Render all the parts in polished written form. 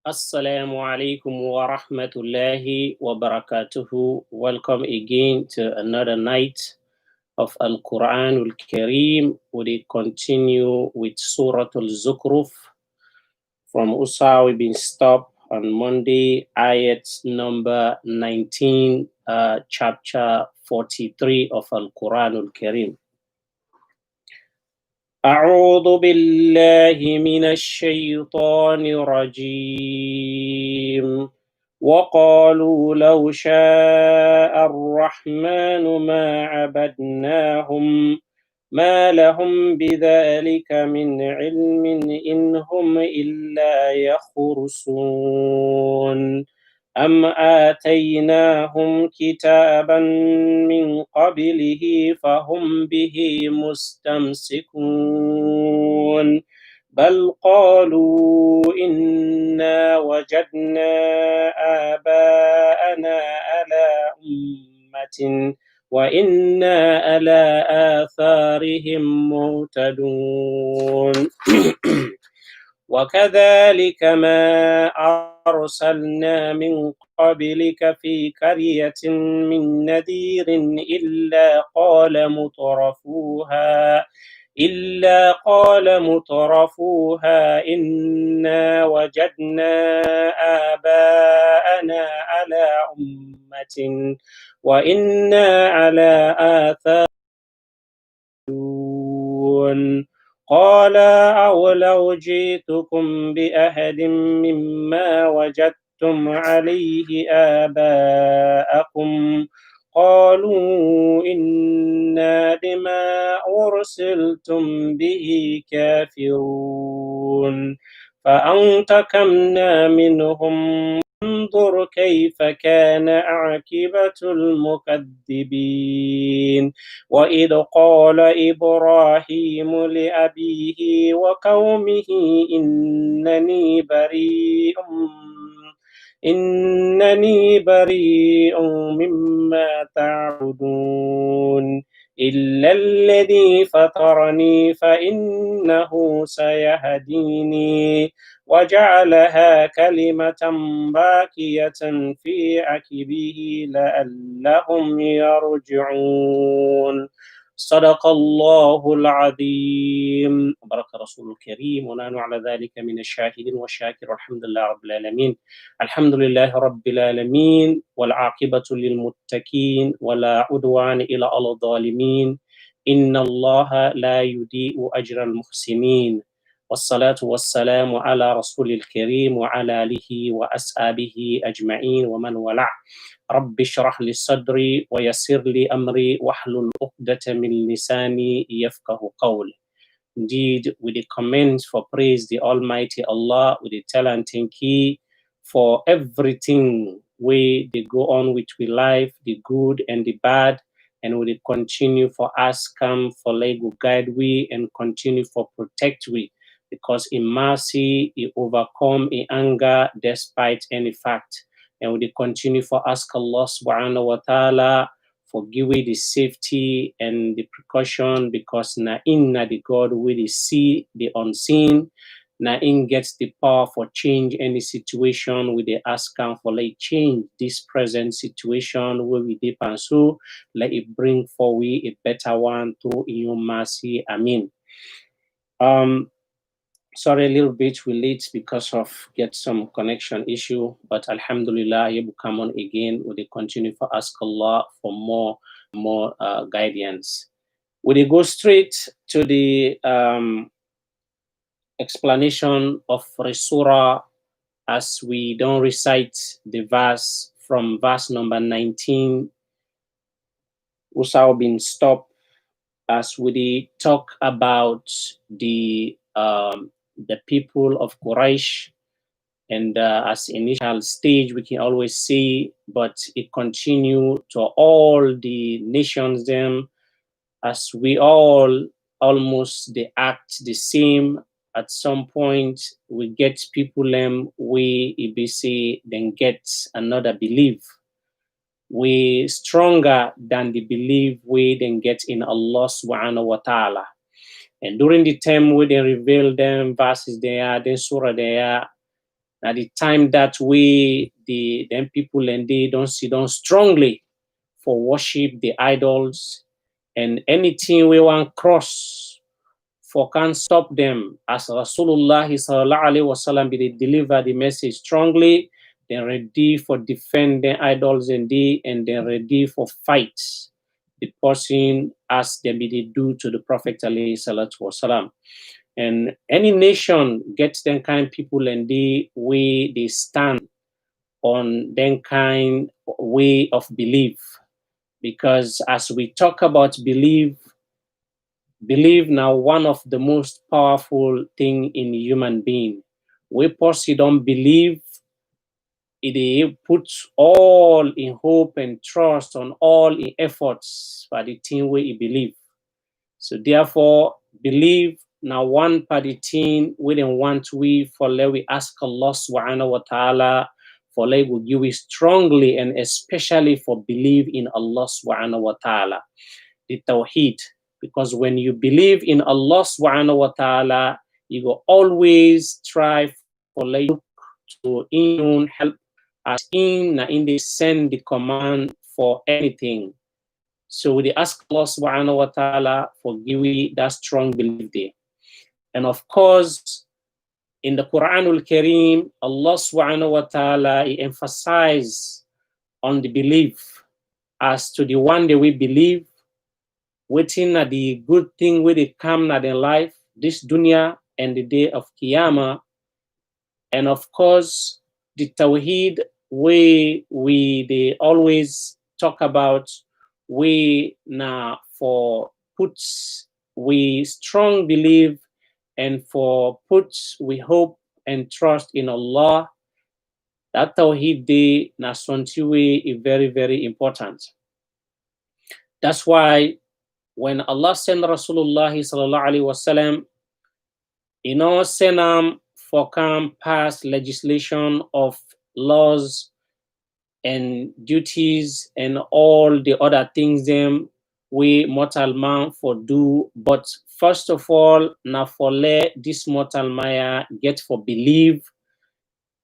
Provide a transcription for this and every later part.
Assalamu alaikum wa rahmatullahi wa barakatuhu. Welcome again to another night of Al-Quran Al-Kareem. We continue with Surah Al-Zukhruf. From Usa, we've been stopped on Monday, ayat number 19, chapter 43 of Al-Quran Al-Kareem. أعوذ بالله من الشيطان الرجيم وقالوا لو شاء الرحمن ما عبدناهم ما لهم بذلك من علم إن هم إلا يخرصون أم آتيناهم كتابا من قبله فهم به مستمسكون بل قالوا إنا وجدنا آباءنا على أمة وإنا على آثارهم مهتدون وكذلك ما أرسلنا من قبلك في قرية من نذير إلا قال مترفوها إنا وجدنا آباءنا على أمة وإنا على آثارهم قال أولو جئتكم بأحد مما وجدتم عليه آباءكم قالوا إنا بما أرسلتم به كافرون فانتقمنا منهم انظر كيف كان عاقبة المكذبين وإذ قال إبراهيم لأبيه وقومه إنني بريء مما تعبدون إلا الذي فطرني فإنه سيهديني وجعلها كلمة باقية في عقبه لعلهم يرجعون صدق الله العظيم بارك رسول الكريم ونحن على ذلك من الشاهدين والشاكر والحمد لله رب العالمين الحمد لله رب العالمين والعاقبة للمتقين ولا عدوان إلا على الظالمين إن الله لا يضيء أجر المحسنين والصلاة والسلام على رسول الكريم وعلى آله وأصحابه أجمعين ومن والاه رب اشرح لي صدري ويسر لي أمري واحلل عقدة من لساني يفقه قولي. Indeed, we commend for praise the Almighty Allah, we tell and thank He for everything they go on with we life, the good and the bad, and we continue for us come for Lego guide we and continue for protect we, because in mercy He overcome in anger despite any fact, and we continue for ask Allah subhanahu wa ta'ala for giving the safety and the precaution, because na the God will see the unseen, na gets the power for change any situation with the ask for like change this present situation where we dip and so let it bring for we a better one through in your mercy. Amen. Sorry, a little bit we late because of get some connection issue, but Alhamdulillah, you will come on again. We continue for ask Allah for more guidance. We go straight to the explanation of Surah as we don't recite the verse from verse number 19. Usaw been stopped as we talk about the people of Quraysh, and as initial stage we can always see, but it continue to all the nations them, as we all almost they act the same. At some point we get people we EBC then get another belief we stronger than the belief we then get in Allah subhanahu wa ta'ala. And during the time we then reveal them verses there, then surah there, At the time that them people and they don't sit down strongly for worship the idols, and anything we want cross for can't stop them, as Rasulullah sallallahu alaihi wasallam be deliver the message strongly. They're ready for defending idols and they're ready for fights the person as they be do to the Prophet alayhi salatu wasalam. And any nation gets them kind people and they stand on them kind way of belief. Because as we talk about belief now one of the most powerful thing in human being. We person don't believe, it puts all in hope and trust on all in efforts for the thing we believe. So therefore, believe now one party thing we don't want we for let we ask Allah subhanahu wa ta'ala for let we give it strongly and especially for believe in Allah subhanahu wa ta'ala. The Tawheed. Because when you believe in Allah subhanahu wa ta'ala, you will always strive for look to in help as in the send the command for anything. So we ask Allah subhanahu wa ta'ala for giving that strong belief there. And of course, in the Quranul Kareem, Allah subhanahu wa ta'ala he emphasized on the belief as to the one that we believe, waiting at the good thing with it come at in life, this dunya and the day of Qiyamah. And of course, the Tawheed we they always talk about, we now for puts we strong believe and for puts we hope and trust in Allah. That Tawheed day na something is very, very important. That's why when Allah sent Rasulullah sallallahu alaihi wasallam, send for come pass legislation of laws and duties and all the other things them we mortal man for do. But first of all, now for let this mortal man get for believe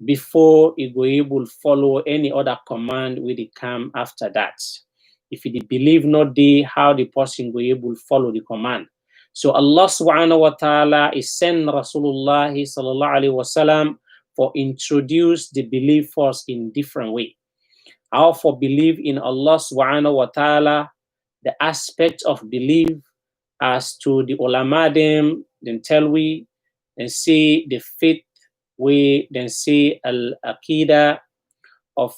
before he go able follow any other command will come after that. If he believe not the how the person will able follow the command. So Allah subhanahu wa ta'ala is send Rasulullah sallallahu alaihi wasallam for introduce the belief first in different way. How for believe in Allah subhanahu wa ta'ala, the aspect of belief as to the ulama them, then tell we, and see the faith we, then see al-aqidah of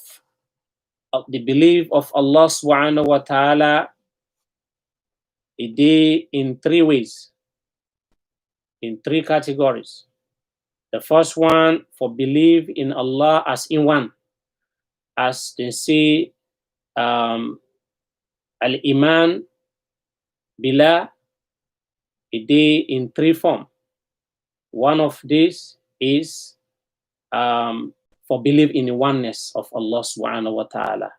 the belief of Allah subhanahu wa ta'ala in three ways, in three categories. The first one for believe in Allah as in one, as they say al-iman bila, in three form. One of these is for believe in the oneness of Allah subhanahu wa ta'ala.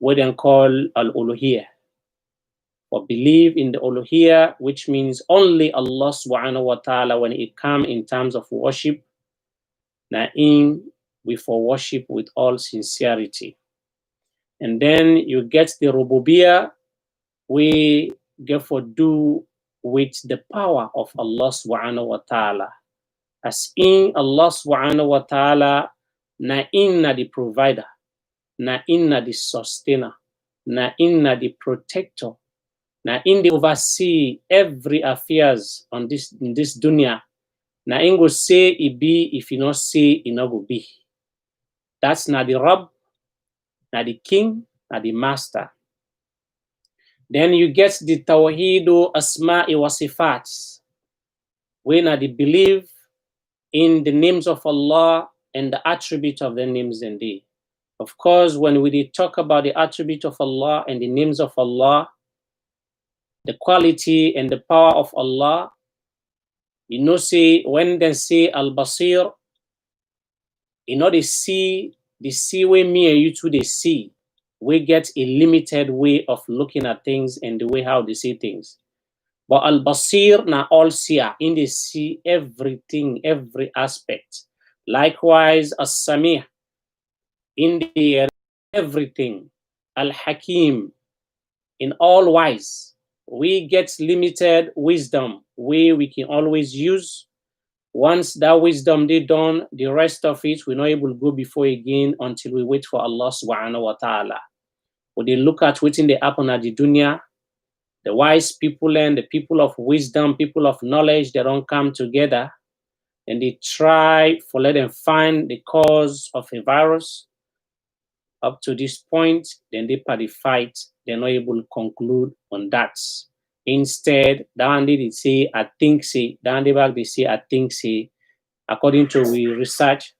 We then call al-uluhiyah. For believe in the uluhiyah, which means only Allah subhanahu wa ta'ala when it comes in terms of worship, we for worship with all sincerity. And then you get the rububiyah, we get for do with the power of Allah subhanahu wa ta'ala. As in Allah subhanahu wa ta'ala, na inna the provider, na inna the sustainer, na inna the protector, na in the oversee every affairs on in this dunya. Na in go say it be, if you not say it not go be. That's na the Rabb, na the King, na the Master. Then you get the Tawheedu Asma'i wa Sifat, when I believe in the names of Allah and the attribute of the names indeed. Of course, when we talk about the attribute of Allah and the names of Allah, the quality and the power of Allah, say when they say Al-Basir, they see the way me and you two they see. We get a limited way of looking at things and the way how they see things. But al-basir na all seer, in they see everything, every aspect. Likewise, as-sami', in the hear everything. Al-hakim, in all wise. We get limited wisdom, we can always use. Once that wisdom they done, the rest of it we're not able to go before again until we wait for Allah subhanahu wa ta'ala. When they look at what's in the happen at the dunya, the wise people and the people of wisdom, people of knowledge, they don't come together and they try for let them find the cause of a virus. Up to this point, then they party fight, they're not able to conclude on that. Instead, down they say, I think say, down the back they say, I think say, according to we research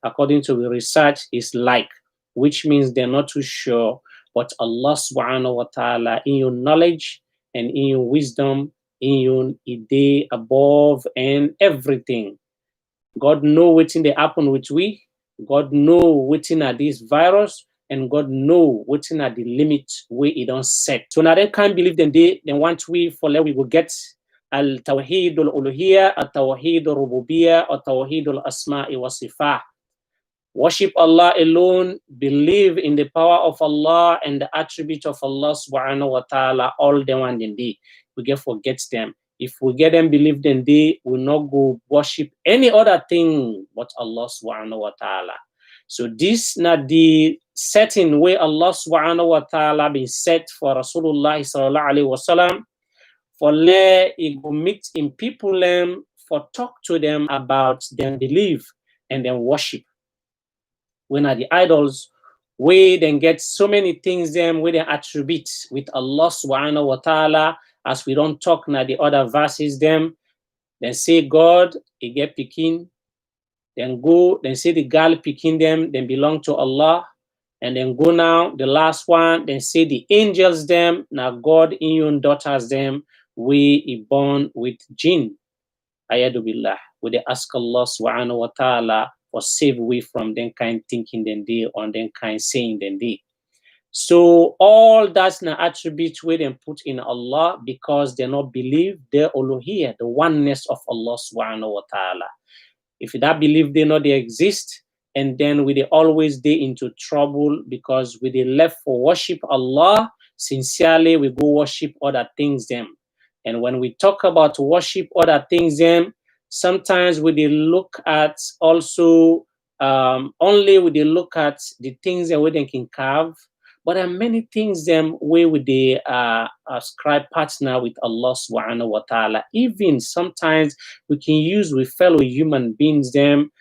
is like, which means they're not too sure. But Allah subhanahu wa ta'ala, in your knowledge and in your wisdom, in your idea above and everything, God know what's in the happen with we, God know what's in this virus, and God know what's in the limit where it don't set. So now they can't believe them they want we for let we will get al-tawheed al-uluhiyya, al-tawheed al-rububiyyah, al-tawheed al-asma'i wa sifah. Worship Allah alone, believe in the power of Allah and the attribute of Allah subhanahu wa ta'ala, all them and indeed. We get forget them. If we get them believe then they will not go worship any other thing but Allah subhanahu wa ta'ala. So this not the setting where Allah subhanahu wa ta'ala been set for Rasulullah sallallahu alaihi wasallam for let it go meet in people for talk to them about their belief and then worship. When are the idols, we then get so many things them where they attribute with Allah subhanahu wa ta'ala, as we don't talk now the other verses them, then say God, he get picking, then go, then say the girl picking them, then belong to Allah, and then go now, the last one, then say the angels them, now God in your daughters them, we born with jinn. Ayadu billah. We they ask Allah subhanahu wa ta'ala for save we from them kind thinking than they on them kind saying than they. So all that's an attribute we then put in Allah because they not believe they're uluhiyya, the oneness of Allah subhanahu wa ta'ala. If that believe they know they exist, and then we they always they into trouble because we they left for worship Allah sincerely, we go worship other things them. And when we talk about worship other things them, sometimes we they look at also only we they look at the things that we they can carve, but there are many things them where we they ascribe partner with Allah subhanahu wa ta'ala. Even sometimes we can use with fellow human beings them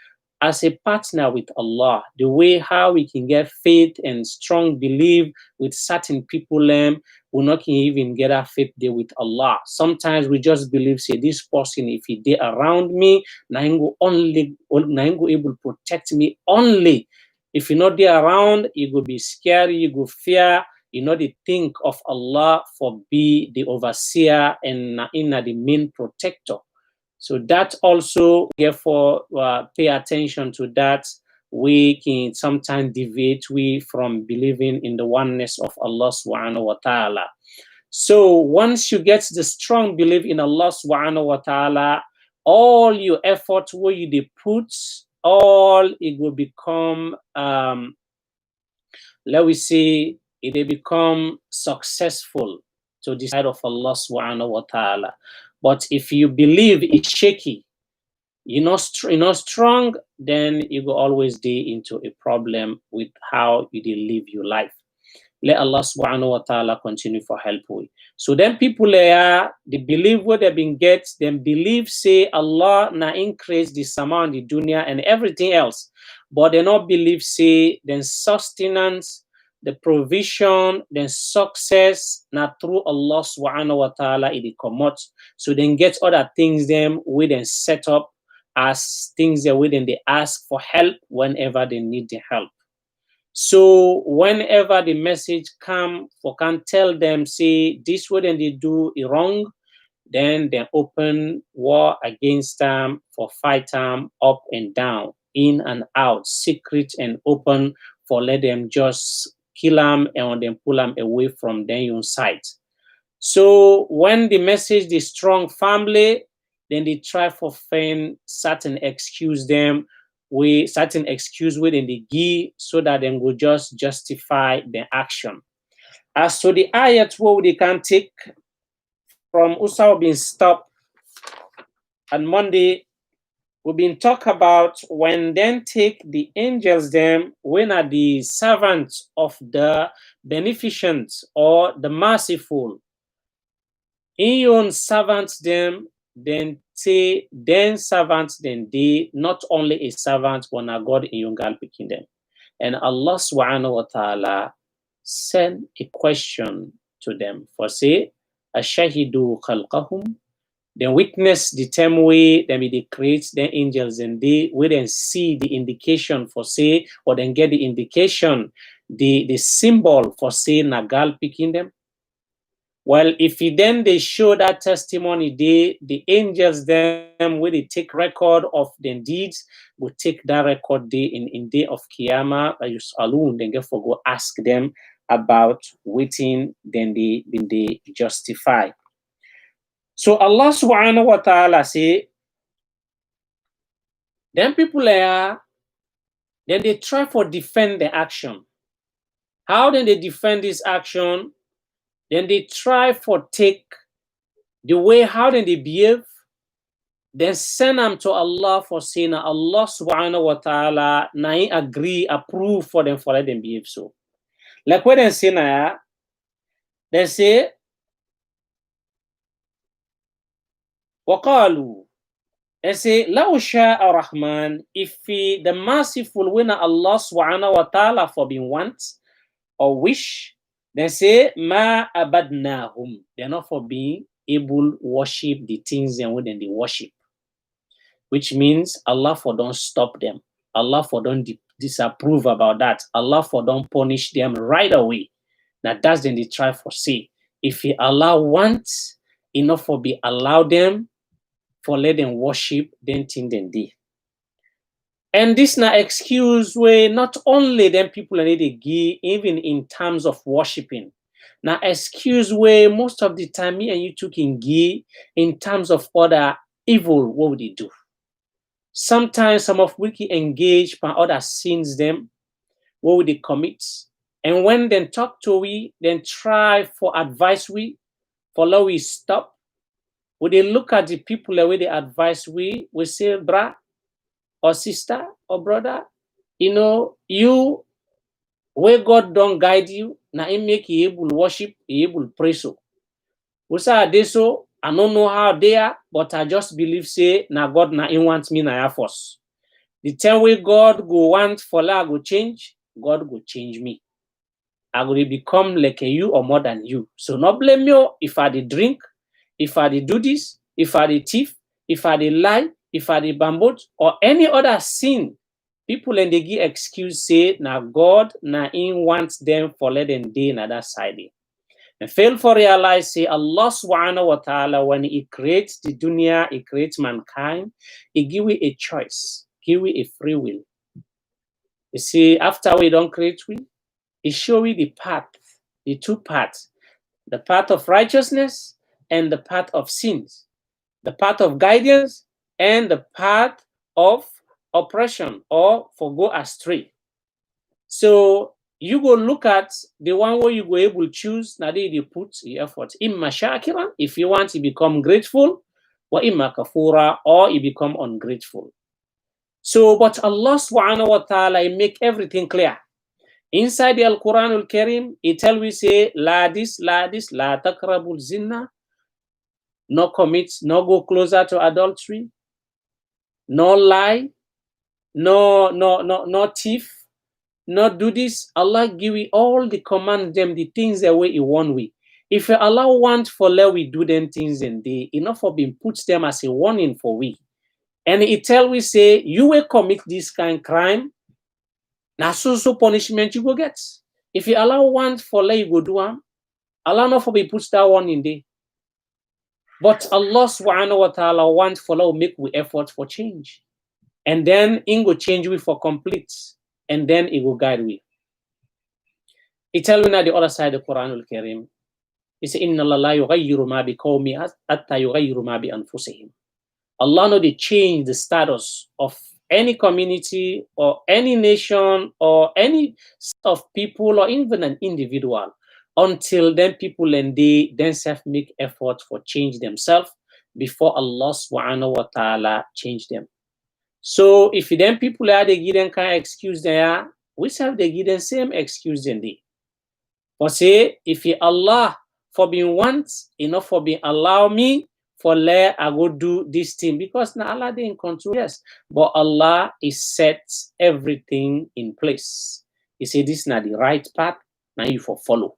as a partner with Allah. The way how we can get faith and strong belief with certain people we not can even get our faith there with Allah. Sometimes we just believe, say, this person, if he there around me, na him go able to protect me only. If you're not there around, you go be scary, you go fear, you know the think of Allah for be the overseer and in the main protector. So that also, therefore, pay attention to that. We can sometimes deviate we from believing in the oneness of Allah subhanahu wa ta'ala. So once you get the strong belief in Allah subhanahu wa ta'ala, all your effort where you put, all it will become, let we say, it will become successful to the side of Allah subhanahu wa ta'ala. But if you believe it's shaky, you're not strong, then you go always be into a problem with how you live your life. Let Allah subhanahu wa ta'ala continue for help with. So then people they believe what they've been get, then believe say Allah na increase the sama the dunya and everything else. But they not believe say then sustenance, the provision, then success, not through Allah subhanahu wa ta'ala it come out. So then get other things them we then set up as things that we then they ask for help whenever they need the help. So whenever the message come, for can tell them, say this what then they do is wrong, then they open war against them for fight them up and down, in and out, secret and open, for let them just kill them and then pull them away from their own sight. So when the message is strong family, then they try for find certain excuse them, certain excuse within the give so that they will just justify the action. As to the ayat where they can take from Usama being stopped on Monday, we've been talk about when then take the angels them, when are the servants of the beneficent or the merciful. In your servants them, then say then servants then they not only a servant but a God in your gal picking them. And Allah subhanahu wa ta'ala send a question to them for say Ashahidu khalqahum. Then witness the time way then they create the angels and they will then see the indication for say or then get the indication, the symbol for say nagal picking them. Well, if they show that testimony, the angels them will they take record of the deeds, will take that record day in day of Qiyamah, alone, then therefore go ask them about waiting, then they justify. So Allah subhanahu wa ta'ala say, then people are, then they try for defend the action. How then they defend this action? Then they try for take the way how then they behave, then send them to Allah for saying Allah subhanahu wa ta'ala na agree, approve for them for let them behave so. Like when they say na, they say وقالوا, they say لو شاء الرحمن, if the merciful winner Allah subhanahu wa ta'ala for being want or wish, they say ma abadnahum, they're not for being able worship the things and when they worship, which means Allah for don't stop them, Allah for don't disapprove about that, Allah for don't punish them right away. Now that's then they try for say if Allah wants enough for be allow them for let them worship then thing then they. And this now excuse where not only them people need to give even in terms of worshiping. Now excuse where most of the time me and you took in give in terms of other evil, what would they do? Sometimes some of we can engage by other sins them, what would they commit? And when then talk to we, then try for advice we, follow we stop. Would they look at the people the way they advise we say, brah, or sister or brother, you where God don't guide you, now he make you able worship, you able pray so. We say they so, I don't know how they are, but I just believe say now God now he wants me now force. The time way God go want for la go change, God go change me. I will become like a you or more than you. So not blame me if I did drink, if I did do this, if I did thief, if I did lie, if I did bamboo, or any other sin. People and they give excuse say now God now in wants them for let them day in that side. And fail for realize say Allah subhanahu wa ta'ala when he creates the dunya, he creates mankind, he give you a choice, give you a free will. You see, after we don't create we, he show you the path, the two paths, the path of righteousness and the path of sins, the path of guidance and the path of oppression or for go astray. So you go look at the one where you go able to choose, now they put the effort. Imma shakiran, if you want to become grateful, or imma kafura, or you become ungrateful. So, but Allah subhanahu wa ta'ala make everything clear. Inside the Al-Quran Al-Karim, it tells we say, la takrabul zina, no commit, no go closer to adultery, no lie, no thief, not do this. Allah give we all the command them, the things that way in one way. If Allah want for let we do them things and they enough for being puts them as a warning for we. And it tell we say, you will commit this kind of crime, now so punishment you go get. If you allow one for let you go do them, Allah not for be puts that one in there. But Allah subhanahu wa ta'ala want for let make we effort for change. And then it go change we for complete. And then it will guide we. It tell we now the other side of the Quran al-Karim. He said, Inna Allah la yughayyiru ma bi qawmi hatta yughayyiru ma bi anfusihim. Allah know they change the status of any community or any nation or any set of people or even an individual until then people and they themselves make effort for change themselves before Allah subhanahu wa ta'ala change them. So if then people are they give them kind of excuse there, we have they give them same excuse then they. For say, if Allah for being once, enough for being allow me for let I go do this thing because now Allah they in control, yes. But Allah is set everything in place. He said this is not the right path, now you for follow.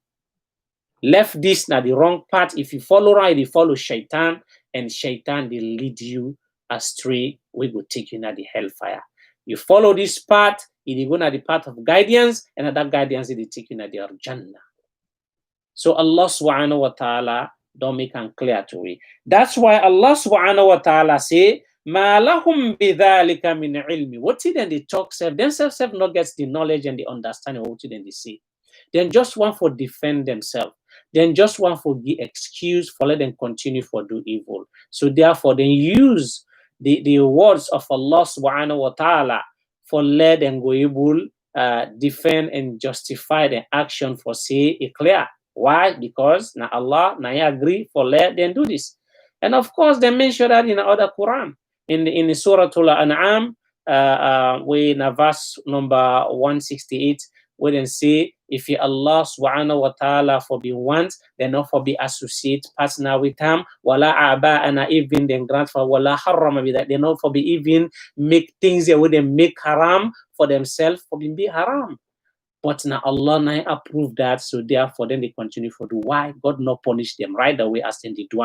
Left this not the wrong path. If you follow right, you follow shaitan, and shaitan will lead you astray. We will take you into the hellfire. You follow this path, it will go to the path of guidance, and that guidance it will take you into the Jannah. So Allah subhanahu wa ta'ala don't make it clear to me. That's why Allah subhanahu wa ta'ala say, Ma lahum bidhalika min ilmi. What did then they talk self? Themselves not gets the knowledge and the understanding of what then they say. Then just want for defend themselves. Then just want for the excuse for let them continue for do evil. So therefore, then use the words of Allah subhanahu wa ta'ala for let them go able defend and justify the action for say a clear. Why? Because now Allah now agree for let them do this. And of course, they mention that in the other Quran. In the Surah Al-An'am, in verse number 168, where they say, if Allah subhanahu wa ta'ala for be want, then not for be associate partner with him, wala aba'ana even then grant for wala haram with that, they not for be even make things that would make haram for themselves for being be haram. But now Allah now approve that, so therefore then they continue for do. Why? God not punish them right away as then they do.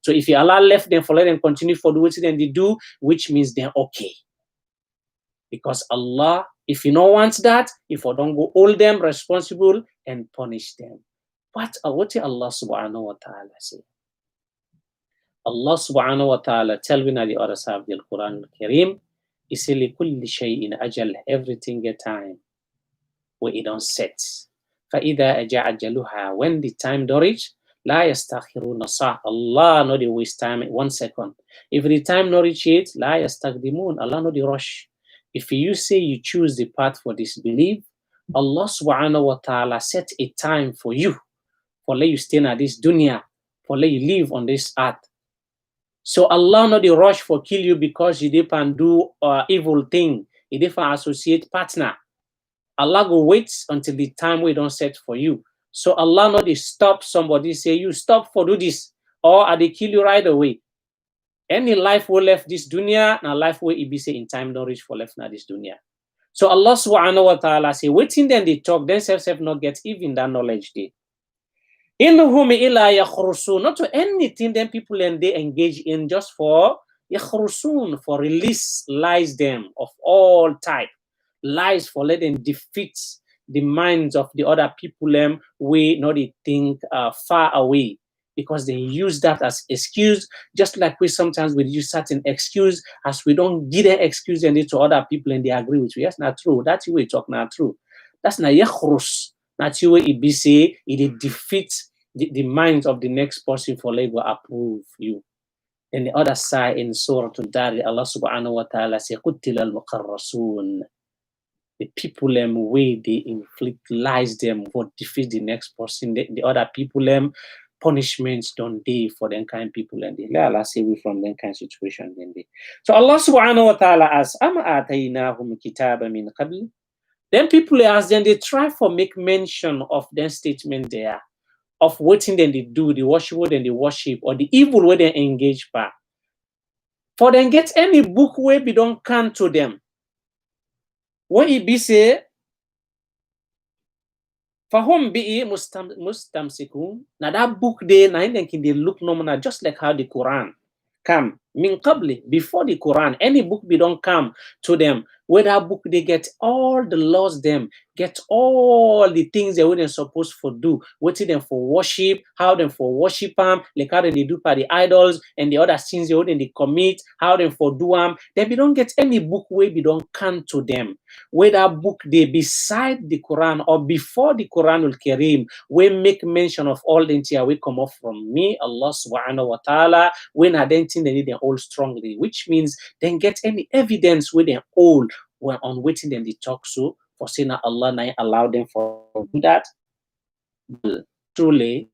So if Allah left them for let them continue for do what then they do, which means they're okay. Because Allah, if you don't want that, if you don't go hold them responsible and punish them. What did Allah subhanahu wa ta'ala say? Allah subhanahu wa ta'ala tell me na the other side of the Quran al-Kareem, He said, لِكُلِّ شَيْءٍ أَجَلٍ, everything get time where it don't set. فَإِذَا أَجَعَ أَجَلُهَا, when the time do reach, لَا يَسْتَخِرُونَ سَاعَةً, Allah no they waste time 1 second. If the time no reach it, لَا يَسْتَقْدِمُونَ, Allah no they rush. If you say you choose the path for disbelief, Allah subhanahu wa ta'ala set a time for you, for let you stay in this dunya, for let you live on this earth. So Allah not the rush for kill you because you didn't do evil thing, you didn't associate partner. Allah go wait until the time we don't set for you. So Allah not they stop somebody, say you stop for do this, or they kill you right away. Any life will left this dunya, na life will be say in time don't reach for left na this dunya. So Allah subhanahu wa ta'ala say, waiting then they talk, themselves have not get even that knowledge they. Innahum illa yakhrusun, not to anything then people and they engage in just for yakhrusun, for release lies them of all type. Lies for let them defeat the minds of the other people them we not they think far away. Because they use that as excuse, just like we sometimes would use certain excuse as we don't give an excuse and it to other people and they agree with you. That's not true. That's the way you talk not true. That's not yakhrus. That's the way it be say it defeats the minds of the next person for labor approve you. And the other side in Surah Al-Dari, Allah subhanahu wa ta'ala say, Quttil al-muqarrasun. The people way they inflict lies them what defeat the next person. The other people punishments don't they for them kind of people and they let Allah save you from them kind of situation then they. So Allah subhanahu wa ta'ala asks, Ama ataynahum kitaba min qabl. Then people ask, then they try for make mention of their statement there, of what thing then they do, the worship what then they worship, or the evil where they engage by. For them get any book where we don't come to them. What it be say, Fahum bi'i mustamsikun. Now that book there, now they look normal, just like how the Quran come. min qabli, before the Quran, any book they don't come to them, where that book they get all the laws them, get all the things they wouldn't supposed to do, waiting them for worship, how them for worship them, like how they do by the idols and the other things they wouldn't they commit, how them for do them. Then we don't get any book where we don't come to them, where that book they beside the Quran or before the Quran al Kareem, we make mention of all the things we come off from me, Allah subhanahu wa ta'ala, when I don't think they need them all strongly, which means then get any evidence with them all when on waiting them they talk so for saying that Allah not allow them for do that. Truly,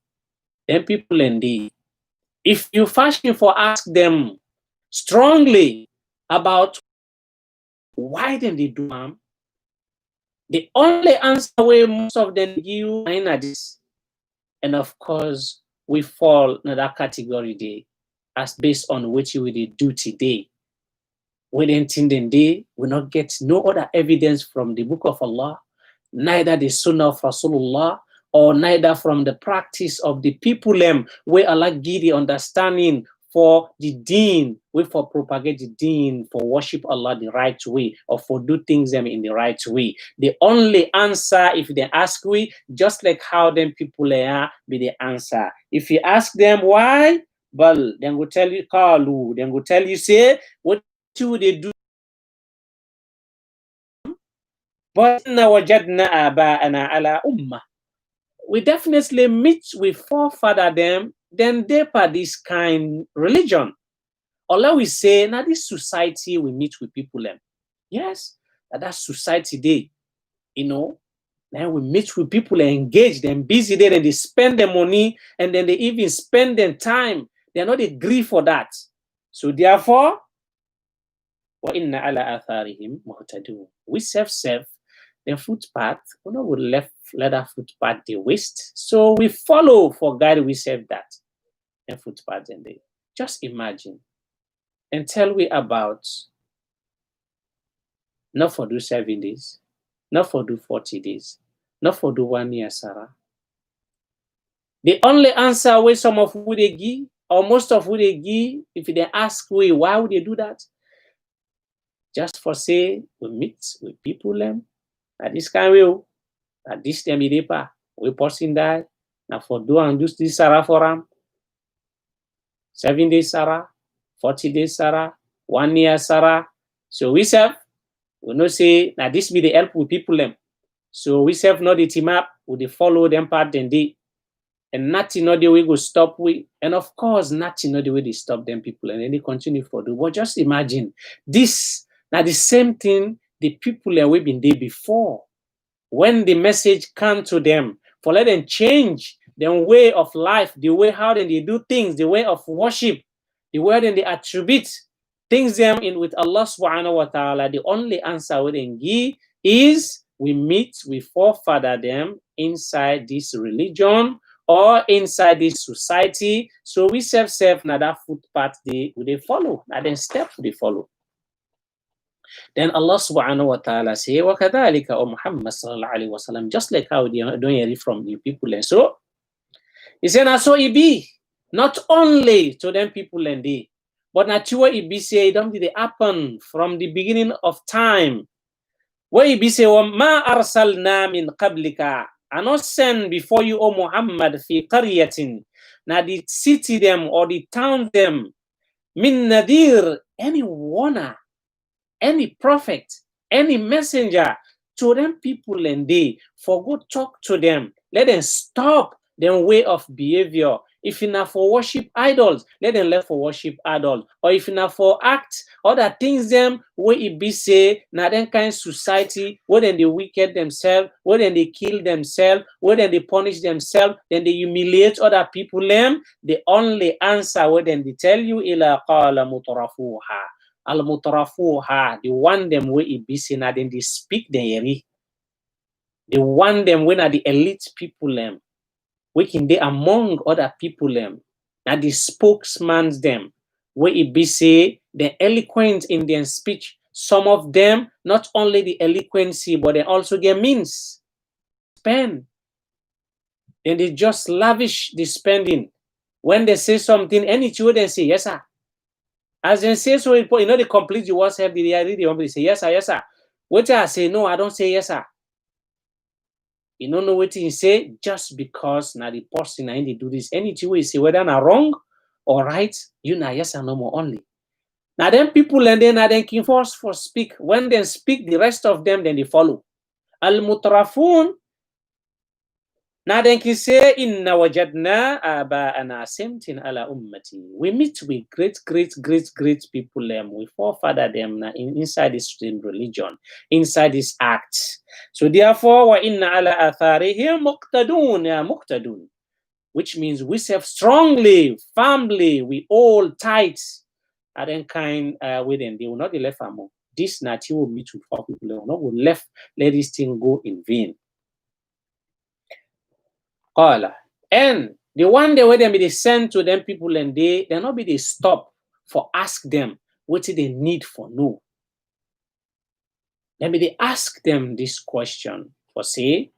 then people indeed. If you fashion for ask them strongly about why then they do harm, the only answer way most of them give is this. And of course, we fall in that category day as based on what you will do today. We didn't think they will not get no other evidence from the book of Allah, neither the Sunnah of Rasulullah, or neither from the practice of the people where Allah give the understanding for the deen, we for propagate the deen, for worship Allah the right way, or for do things them in the right way. The only answer, if they ask we, just like how them people are, be the answer. If you ask them why, well, then will tell you, Kalu, then will tell you, say, what do they do? But wajadna aba'ana ala ummah. We definitely meet with forefather them, then they part this kind religion. Allah we say, now this society we meet with people them. Yes, that society they, then we meet with people and engage them, busy there, and they spend their money, and then they even spend their time. They are not agree for that. So therefore, we self the footpath, we know we let that footpath the waste. So we follow for God, we serve that. And footpath and they just imagine and tell we about not for do 7 days, not for do 40 days, not for do 1 year, Sarah. The only answer where some of who they give, or most of who they give, if they ask we why would they do that? Just for say we meet with people at this kind of at this time we person die now for do and do this Sarah for them 7 days Sarah, 40 days Sarah, 1 year Sarah. So we serve, we know say now this be the help with people them. So we serve not the team up, we follow them part then they, and nothing not the way go stop we, and of course nothing not the way they stop them people and then they continue for do. But just imagine this now the same thing the people that we've been there before. When the message come to them, for let them change their way of life, the way how they do things, the way of worship, the way they attribute things them in with Allah subhanahu wa ta'ala, the only answer we can give is we meet with forefather them inside this religion or inside this society. So we self now that footpath they follow, now then step they follow. Then Allah subhanahu wa ta'ala say, وَكَذَلِكَ O Muhammad sallallahu alayhi wa sallam, just like how they don't hear it from the people. And so, he said, so it be, not only to them people and they, but not to what it be say, it don't they happen from the beginning of time. Where it be say, وَمَا أَرْسَلْنَا مِنْ قَبْلِكَ, I not send before you, O Muhammad, fi qaryatin, now the city them or the town them, min nadir, any warner, any prophet, any messenger, to them people and they, for go talk to them, let them stop their way of behavior. If you not for worship idols, let them let for worship idols. Or if you not for act other things them, where it be say, now then kind society, where then they wicked themselves, where then they kill themselves, where then they punish themselves, then they humiliate other people them, the only answer where then they tell you, ila qala mutrafuha. Al-mutrafuha, the one them where it be seen, then they speak the one them when are the elite people them, we can they among other people them, now the spokesman them, where it be say the eloquent in their speech. Some of them not only the eloquency, but they also get means spend. And they just lavish the spending. When they say something, any two they say yes sir. As in say so, the complete the WhatsApp, the read the one say yes sir, yes sir. What I say no, I don't say yes sir. You don't know what he say just because now the person and they do this. Anything we say whether na wrong or right, you na yes or no more only. Now then people and then can force for speak. When they speak, the rest of them then they follow. Al mutrafun. Now then can say inna wajadna aba'ana simtin ala ummati. We meet with great people we forefather them inside this religion, inside this act. So therefore wa inna ala atharihim muqtadun, which means we serve strongly, firmly, we all tight. And then kind with them, they will not be left among. This nature will meet with four people, they will not left, let this thing go in vain. And the one day where they send to them people and they'll not be they stop for ask them what they need for no. Then they ask them this question for say,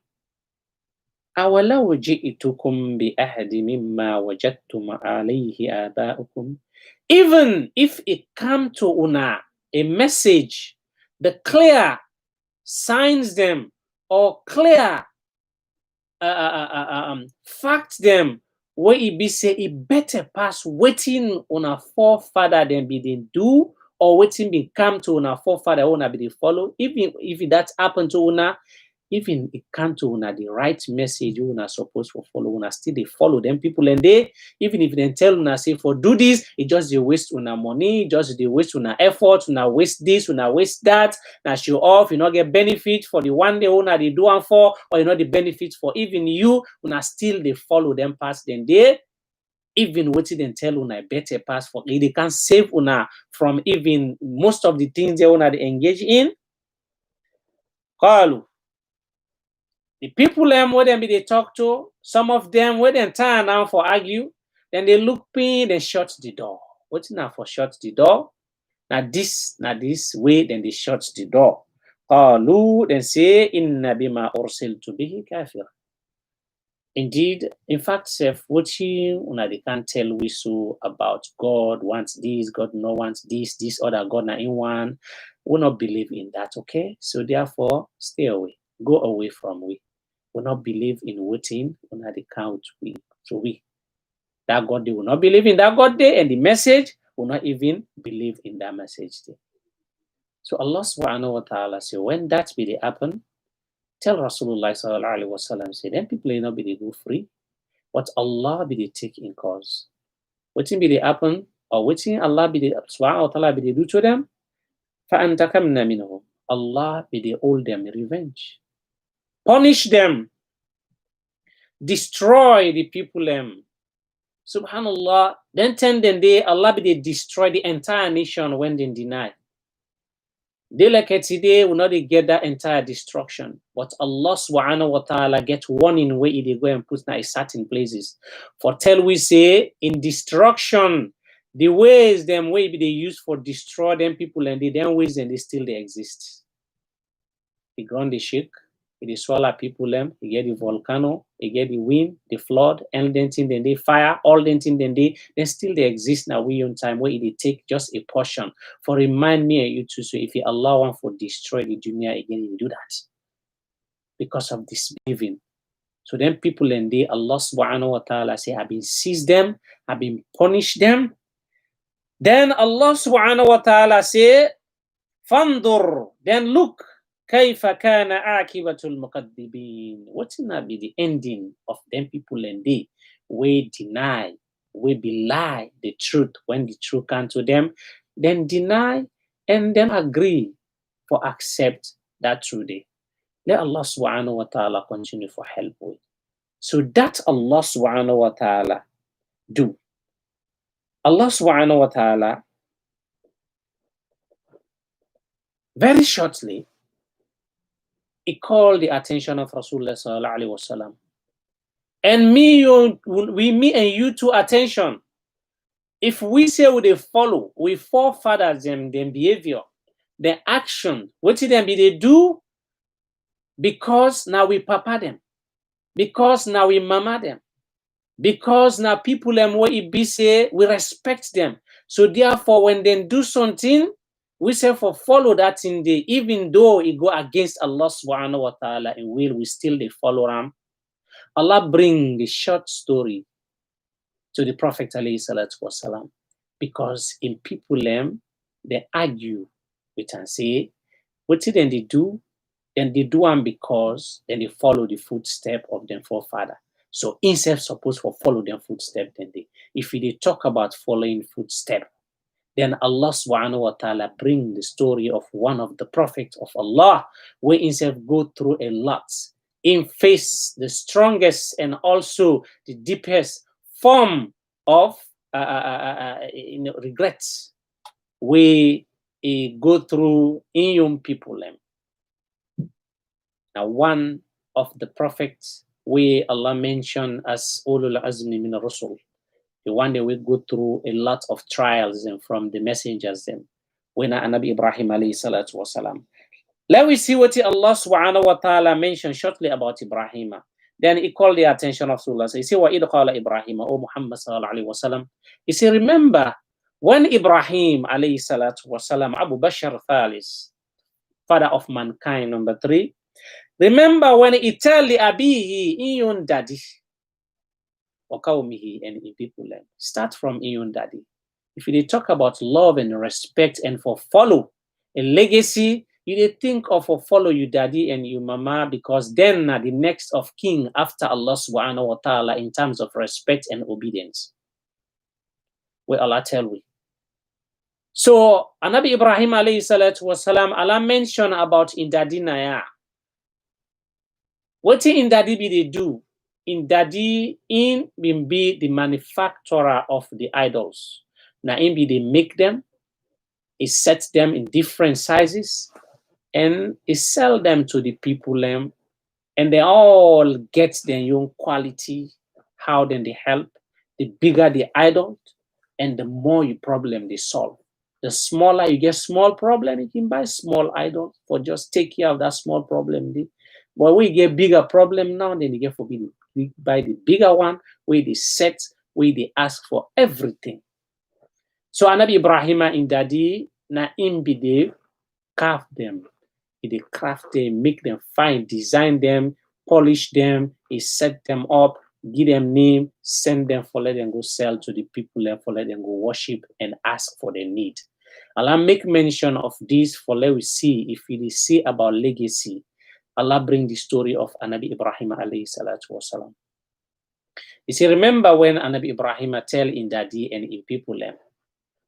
أَوَلَوْ جِئْتُكُمْ بِأَحْدٍ مِمَّا وَجَدْتُمْ عَلَيْهِ آبَاؤُكُمْ. Even if it come to una a message, the clear signs them or clear fact them where it be say it better pass waiting on a forefather than be they do or waiting be come to una forefather una be they follow. Even if that happen to una, even it come to una the right message you una supposed to follow, una still they follow them people and they even if they tell una say for do this, it just they waste una money, just they waste una effort, una waste this, una waste that, now show off, you not get benefit for the one day una they do and for, or you know the benefit for even you, una still they follow them past then they even what they tell una better pass for they can save una from even most of the things they una they engage in. Call the people where them they talk to, some of them where they turn down for argue, then they look pin, then shut the door. What's now for shut the door? Now this way, then they shut the door. Qalu, then say inna bima ursiltu bihi kafir. Indeed, in fact, watching they can't tell we so about God wants this, God no wants this other God na in one. We not believe in that, okay? So therefore, stay away, go away from we. Will not believe in waiting on the count we. So we that God they will not believe in that God day and the message will not even believe in that message day. So Allah subhanahu wa ta'ala say when that be the happen, tell Rasulullah sallallahu alaihi wasallam say then people will not be the go free, but Allah be the take in cause. Waiting be the happen or waiting Allah be the subhanahu wa ta'ala be the do to them. فَأَنْتَكَمْنَا مِنْهُمْ. Allah be the hold them revenge. Punish them, destroy the people. Subhanallah. Then 10 day Allah be they destroy the entire nation when they deny. They like it today will not get that entire destruction. But Allah subhanahu wa ta'ala get warning where they go and put in certain places. For tell we say in destruction, the ways them way they use for destroy them people and they then ways and they still they exist. The ground they shake. They swallow people them, you get the volcano, you get the wind, the flood, and then they fire, all then then still they exist now we on time where they take just a portion. For remind me you too, so if you allow one for destroy the dunya again, you do that. Because of disbelieving. So then people and they Allah subhanahu wa ta'ala say have been seized them, have been punished them. Then Allah subhanahu wa ta'ala say, Fandur, then look. كيف كان عاقبة المكذبين. What's not be the ending of them people and they we deny, we belie the truth when the truth comes to them, then deny and then agree for accept that truth day. Let Allah subhanahu wa ta'ala continue for help with. So that Allah subhanahu wa ta'ala do. Allah subhanahu wa ta'ala very shortly he called the attention of Rasulullah sallallahu alaihi wasallam, and me and you to attention. If we say we they follow, we forefathers them behavior, their action, what did them be they do? Because now we papa them, because now we mama them, because now people them what it be say we respect them. So therefore, when they do something, we say for follow that thing day, even though it go against Allah subhanahu wa ta'ala and will, we still they follow them. Allah bring the short story to the Prophet alayhi salatu wasalam, because in people they argue with and say, what did they do? Then they do one because then they follow the footstep of their forefather. So instead supposed for follow their footstep, then if they talk about following footstep, then Allah subhanahu wa ta'ala bring the story of one of the prophets of Allah, where instead go through a lot, in face the strongest and also the deepest form of regrets, we go through in young people. Now, one of the prophets we Allah mentioned as Ulul Azmi min Rasul, the one that we go through a lot of trials and from the messengers then, when Nabi Ibrahim alayhi salatu wasalam. Let me see what Allah subhanahu wa ta'ala mentioned shortly about Ibrahim. Then he called the attention of Rasulullah. So he said, وَإِذْ قَالَ Ibrahim, O Muhammad sallallahu alayhi wa sallam. He said, remember, when Ibrahim alayhi salatu wasalam, Abu Bashar Thalis, father of mankind, number 3, remember when he tell the Abihi, Iyun daddy, or Kaumihi, and in people learn. Start from Iyun daddy. If you talk about love and respect and for follow a legacy, you think of for follow you daddy and you mama, because then the next of king after Allah subhanahu wa ta'ala in terms of respect and obedience. Where Allah tell we. So Nabi Ibrahim alayhi salatu wasalam, Allah mentioned about in daddy naya. What in daddy be they do? In daddy in be the manufacturer of the idols. Now in be they make them, he sets them in different sizes, and he sell them to the people, and they all get their own quality. How then they help? The bigger the idol, and the more you problem they solve. The smaller you get small problem, you can buy small idol for just take care of that small problem. But we get bigger problem now, then you get forbidden. We buy the bigger one, where they set, where they ask for everything. So Anabi Ibrahim in daddy na imbi they carve them. He craft them, make them fine, design them, polish them, he set them up, give them name, send them for let them go sell to the people and for let them go worship and ask for their need. Allah make mention of this for let we see if we see about legacy. Allah bring the story of Anabi Ibrahim alayhi salatu wasalam. You see, remember when Anabi Ibrahim tell in daddy and in people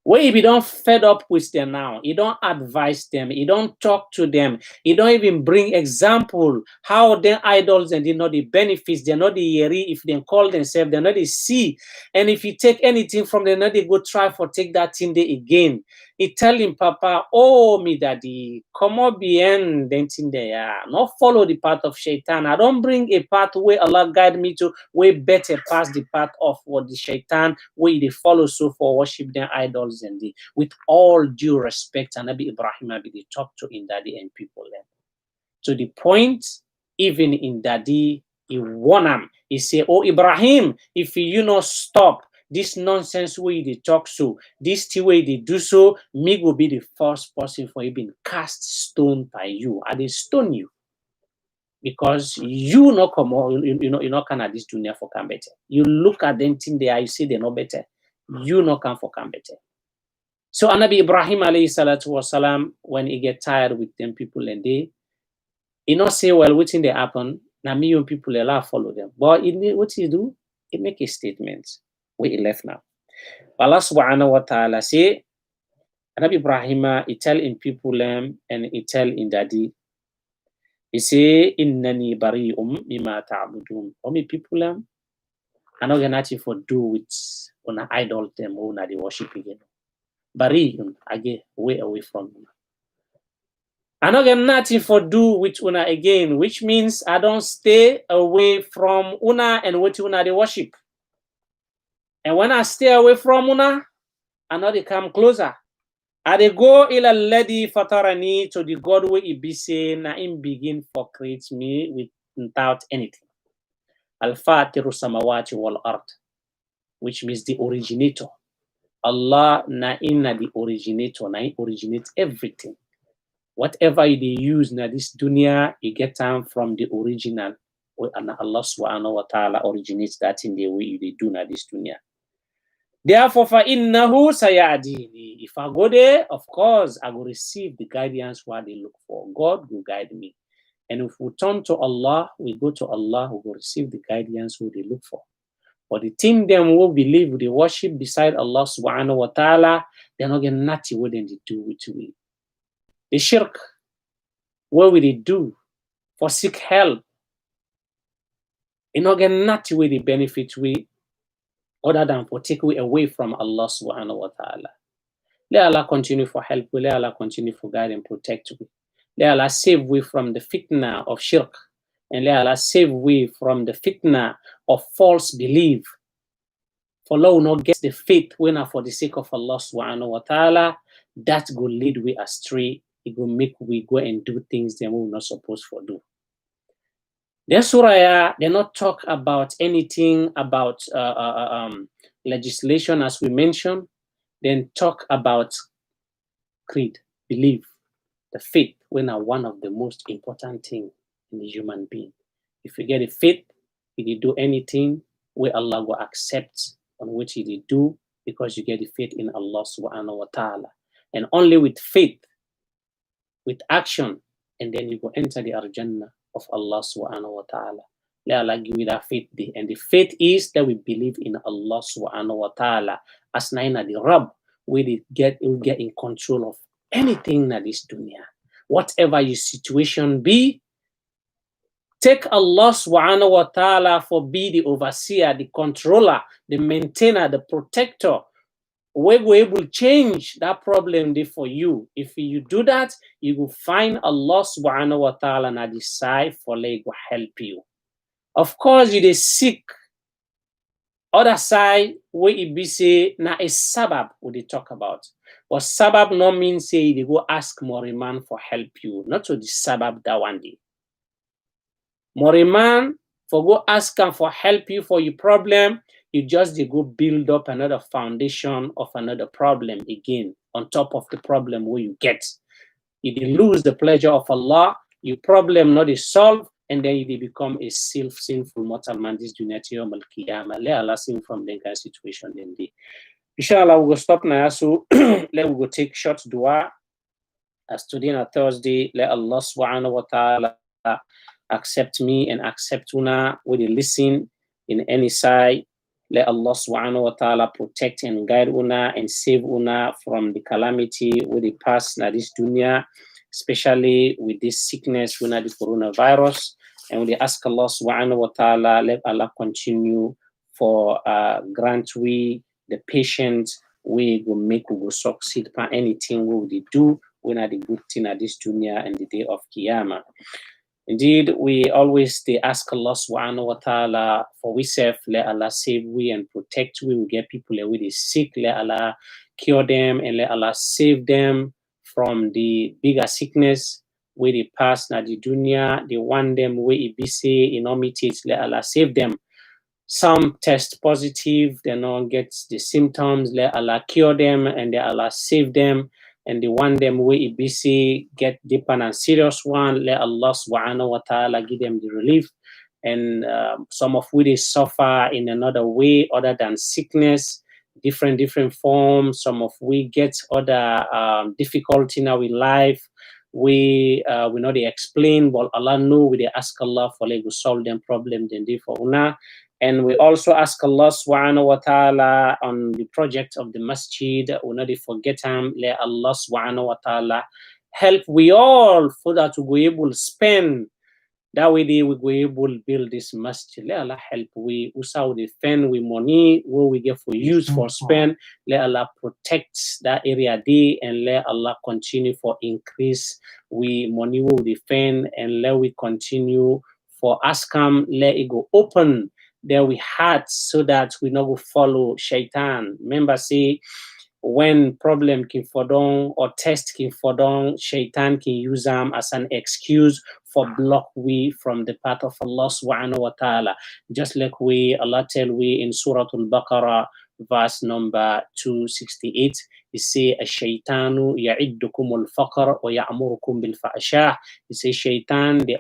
where if you don't fed up with them now, you don't advise them, you don't talk to them, you don't even bring example how their idols and they know the benefits, they're not the yeri, if they call themselves, they're not the see. And if you take anything from them, they go try for take that thing there again. He tell him, Papa, oh me daddy, come on bien denting there. Not follow the path of shaitan. I don't bring a path where Allah guide me to way better past the path of what the shaitan where they follow so for worship their idols and the with all due respect and Nabi Ibrahim be they talk to in daddy and people then. To the point, even in daddy, he warn him. He say, oh Ibrahim, if you not stop this nonsense way they talk so, this way they do so, me will be the first person for you being cast stone by you. I they stone you. Because you not come on, you not can at this dunya for come better. You look at them thing there, you say they're not better. You not come for come better. So Anabi Ibrahim alayhi salatu wasalam, when he get tired with them people and they not say, well, what's in the happen? Now me and people allow follow them. But what he do? He make a statement where he left now. Allah subhanahu wa ta'ala say, Anabi Ibrahim, he tell in people and he tell in daddy, he say, innani bari'um mimma ta'budun. How many people I'm not gonna for do with on an idol them or on the worship again. Bari'un again, way away from me. I don't get nothing for do with una again, which means I don't stay away from una and what una they worship. And when I stay away from una, I know they come closer. I they go ila lady fatarani to the God where he be saying na him begin for create me without anything. Al-Fatiru samawati wal ard, which means the originator Allah na inna the originator, na he originates everything. Whatever they use na this dunya, you get them from the original. And Allah subhanahu wa ta'ala originates that in the way they do na this dunya. Therefore, فَإِنَّهُ سَيَعْدِينِ. If I go there, of course, I will receive the guidance what they look for. God will guide me. And if we turn to Allah, we go to Allah, we will receive the guidance what they look for. But the team them who believe they worship beside Allah subhanahu wa ta'ala, they're not getting nothing what they do with we. The shirk, what will they do for seek help? They're not getting nothing what they benefit we other than for take away from Allah subhanahu wa ta'ala. Let Allah continue for help. Let Allah continue for guide and protect we. Let Allah save we from the fitna of shirk. And let Allah save we from the fitna of false belief. For Allah will not get the faith when for the sake of Allah subhanahu wa ta'ala, that will lead we astray. It will make we go and do things that we're not supposed to do. Then surah, they not talk about anything about legislation as we mentioned. Then talk about creed, belief, the faith, when are one of the most important things in the human being. If you get a faith, if you do anything where Allah will accept on which you do, because you get the faith in Allah subhanahu wa ta'ala. And only with faith, with action, and then you go enter the Al-Jannah of Allah subhanahu wa ta'ala. Let Allah give you that faith. And the faith is that we believe in Allah subhanahu wa ta'ala as naina the Rabb, we get in control of anything in this dunya. Whatever your situation be, take Allah subhanahu wa ta'ala for be the overseer, the controller, the maintainer, the protector. We will able to change that problem there for you. If you do that, you will find Allah subhanahu wa ta'ala na decide for like will help you. Of course, you dey seek. Other side, where it be say na a sabab we dey talk about. But sabab no mean say they go ask Moriman for help you. Not to the sabab that one day. Moriman for go ask him for help you for your problem. You just they go build up another foundation of another problem again on top of the problem where you get. You lose the pleasure of Allah, your problem not is solved, and then you become a sinful mortal man. This dunya al qiyamah. Let Allah sing from the kind of situation then day. Inshallah, we will stop now. So let we go take short dua. As today on Thursday, let Allah subhanahu wa ta'ala accept me and accept una with a listen in any side. Let Allah subhanahu wa ta'ala protect and guide una and save una from the calamity with the past na this dunya, especially with this sickness, with the coronavirus. And we ask Allah subhanahu wa ta'ala, let Allah continue for grant we the patience we will make, we will succeed for anything we will do when are the good thing at this dunya and the day of Qiyamah. Indeed, we always they ask Allah subhanahu wa ta'ala for we self, let Allah save we and protect we. We get people that we sick, let Allah cure them and let Allah save them from the bigger sickness where they pass na the dunya. They want them where it be say enormities, let Allah save them. Some test positive, they don't get the symptoms, let Allah cure them and let Allah save them. And the one them where it be say get deeper and serious one, let Allah subhanahu wa ta'ala give them the relief. And some of we they suffer in another way other than sickness, different forms. Some of we get other difficulty in our life. We know they explain, but Allah know we they ask Allah for like to solve them problem then they for una. And we also ask Allah subhanahu wa ta'ala on the project of the masjid. We not forget him. Let Allah subhanahu wa ta'ala help we all for that we be able to spend. That way we go able to build this masjid. Let Allah help we. Also defend we money what we get for use for spend. Let Allah protect that area day and let Allah continue for increase we money we defend and let we continue for askam. Let it go open. There we had so that we not go follow shaitan. Remember, say when problem can for down or test can for down, shaitan can use them as an excuse for block we from the path of Allah subhanahu wa ta'ala. Just like Allah tell we in Surah Al-Baqarah, verse number 268. He say, "Ash-shaytanu ya'iddukum al-faqr wa ya'murukum bil-fahsha." He say, Shaitan, they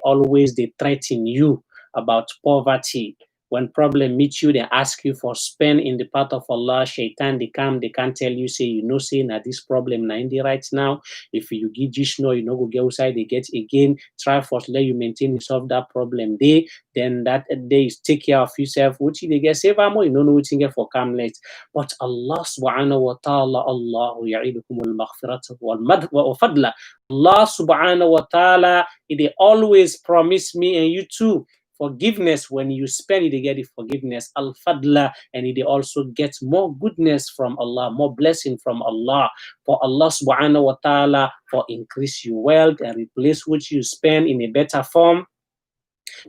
threaten you about poverty. When problem meets you, they ask you for spend in the path of Allah. Shaitan, they can't tell you, say, say, now this problem, now in the right now. If you give this, no, you know, go get outside, they get again. Try first, let you maintain, solve that problem. Then that day, take care of yourself. What they get, save more, you don't know what you get for calmness. But Allah subhanahu wa ta'ala, Allahu ya'idukum al-maghfirata wa fadla. Allah subhanahu wa ta'ala, they always promise me and you too forgiveness. When you spend it, they get the forgiveness, al-fadla, and they also get more goodness from Allah, more blessing from Allah. For Allah subhanahu wa ta'ala for increase your wealth and replace what you spend in a better form.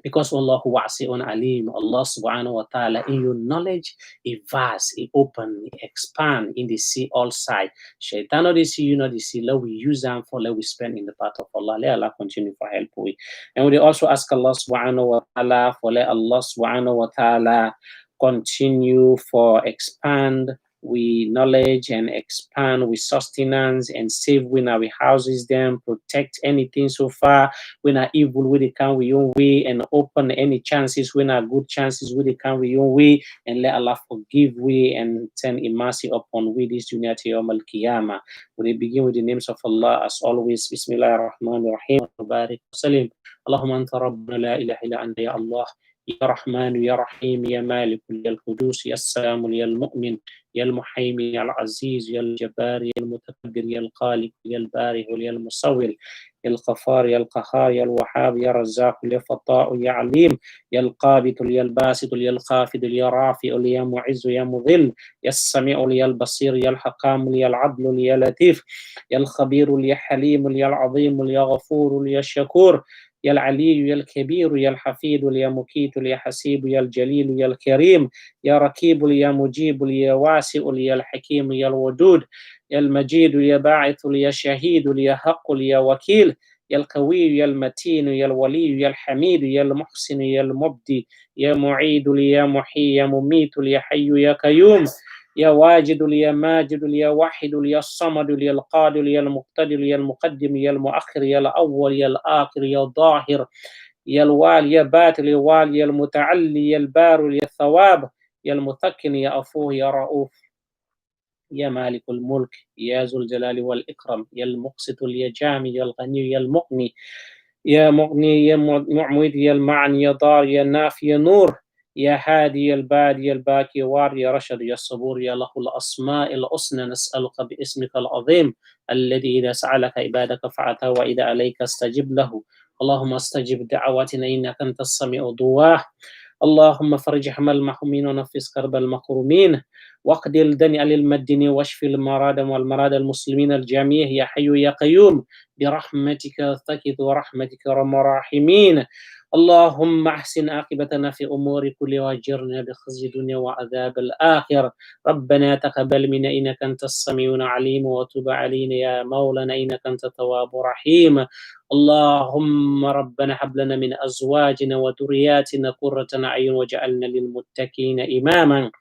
Because Allahu wasi'un alim, Allah subhanahu wa ta'ala, in your knowledge, He vast, He open, He expand, in the sea all side. Shaitan know the sea, you know the sea. Let we use them for, let we spend in the path of Allah. Let Allah continue for help we. And we also ask Allah subhanahu wa ta'ala for, let Allah subhanahu wa ta'ala continue for expand we knowledge and expand with sustenance and save when our houses them, protect anything so far when are evil we they can we own way, and open any chances when are good chances we they can we own way, and let Allah forgive we and send a mercy upon we this dunya to yawm al-qiyamah. We begin with the names of Allah as always. Bismillahir Rahmanir Rahim. Barik Salim. Allahumma anta rabbuna la ilaha illa anta ya Allah. يا رحمن يا رحيم يا مالك يا القدوس يا السلام يا المؤمن يا المحيمن يا العزيز يا الجبار يا المتكبر يا الخالق يا البارئ يا المصور يا الغفار يا القهار يا الوهاب يا الرزاق يا الفتاح يا عليم يا القابض يا الباسط يا الخافض يا رافع يا معز يا مذل يا السميع يا البصير يا الحكام يا العدل يا لطيف يا الخبير يا حليم يا العظيم يا غفور يا الشكور يا العلي يا الكبير يا الحفيظ يا مقيت يا حسيب يا الجليل يا الكريم يا ركيب يا مجيب يا واسع يا الحكيم يا الودود يا المجيد يا باعث يا شهيد يا حق يا وكيل يا القوي يا المتين يا الولي يا الحميد يا المحسن يا المبدي يا معيد يا محيي يا مميت يا حي يا قيوم يا واجد يا ماجد يا واحد يا الصمد يا القادر يا المقتدر يا المقدم يا المؤخر يا الأول يا الآخر يا الظاهر يا الوالي يا باتل يا والي يا المتعلي يا البار يا الثواب يا المتقن يا أفوه يا رؤوف يا مالك الملك يا ذو الجلال والإكرام يا المقسط يا جامع يا الغني يا المغني يا مغني يا معمد يا المعن يا ضار يا نافي يا نور يا هادي يا البادي يا الباكي وار يا رشد يا الصبور يا له الأسماء الحسنى نسألك باسمك العظيم الذي إذا سألك عبادك فأتى وإذا عليك استجب له. اللهم استجب دعواتنا إنك أنت السميع الدعاء. اللهم فرج هم المحرومين ونفس كرب المكرومين واقض الدين على المدين واشف المراد والمراد المسلمين الجميع يا حي يا قيوم برحمتك استغيث ورحمتك ارحم الراحمين. اللهم احسن عاقبتنا في امور كلها واجرنا بخزي الدنيا وعذاب الاخره. ربنا تقبل منا انك انت السميع العليم وتب علينا يا مولانا انك انت التواب الرحيم. اللهم ربنا هب لنا من ازواجنا وذرياتنا قرة اعين واجعلنا للمتقين اماما.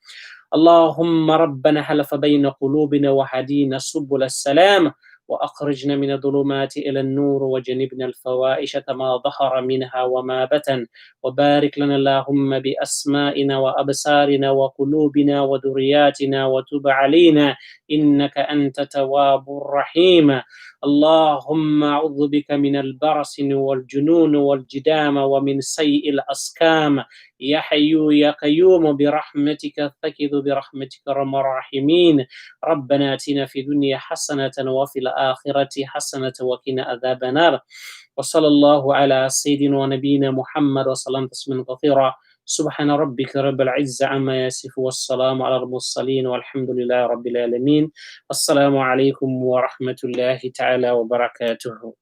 اللهم ربنا حلف بين قلوبنا وهدينا سبل السلام وأخرجنا من الظلمات إلى النور وجنبنا الفواحش ما ظهر منها وما بطن وبارك لنا اللهم بأسمائنا وأبصارنا وقلوبنا وذرياتنا وتب علينا إنك أنت تواب الرحيم. اللهم أعوذ بك من البرص والجنون والجدام ومن سيء الأسقام يا حي يا قيوم برحمتك استغيث برحمتك ارحم الراحمين. ربنا آتنا في الدنيا حسنة وفي الآخرة حسنة وقنا عذاب النار. وصلى الله على سيدنا ونبينا محمد وسلم تسليما كثيرا. سبحان ربك رب العزة عما يصفون والسلام على المرسلين والحمد لله رب العالمين. السلام عليكم ورحمة الله تعالى وبركاته.